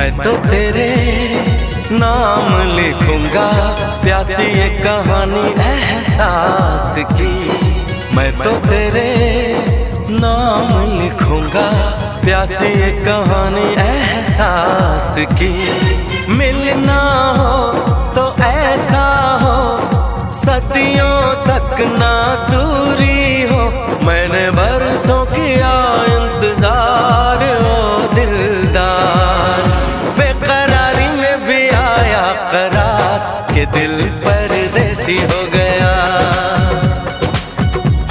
मैं तो तेरे नाम लिखूंगा प्यासी ये कहानी एहसास की। मैं तो तेरे नाम लिखूंगा प्यासी ये कहानी एहसास की। मिलना हो तो ऐसा हो सदियों तक ना दूरी हो। मैंने बरसों किया इंतजार ओ दिलदार, बेकरारी में भी आया करार के दिल परदेसी हो गया।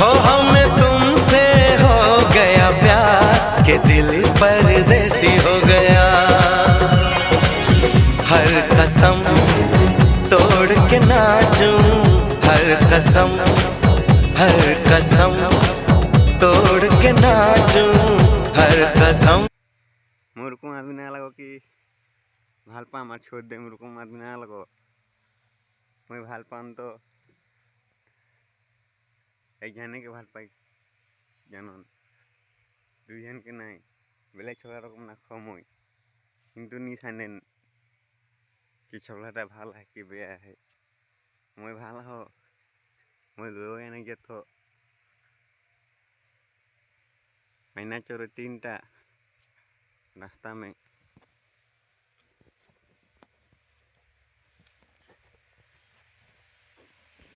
हो हमें तुमसे हो गया प्यार के दिल परदेसी हो गया। हर कसम तोड़ के नाचूं, हर कसम तोड़ के नाचूं, हर कसम। मोरको आदमी ना लगो कि ভাল পাম আর छोड़ दे मोरको आदमी ना लगो। मैं ভাল पाम तो एक जाने के ভাল पाई জানন দুইজনকে নাই বেলে ছোড়া রকম না সময় কিন্তু নি জানেন কি ছোড়াটা ভাল হয় কি বেয়া হয়। मैं ভাল हो मैं लो ना के तो महीना चोर 3टा रास्ता में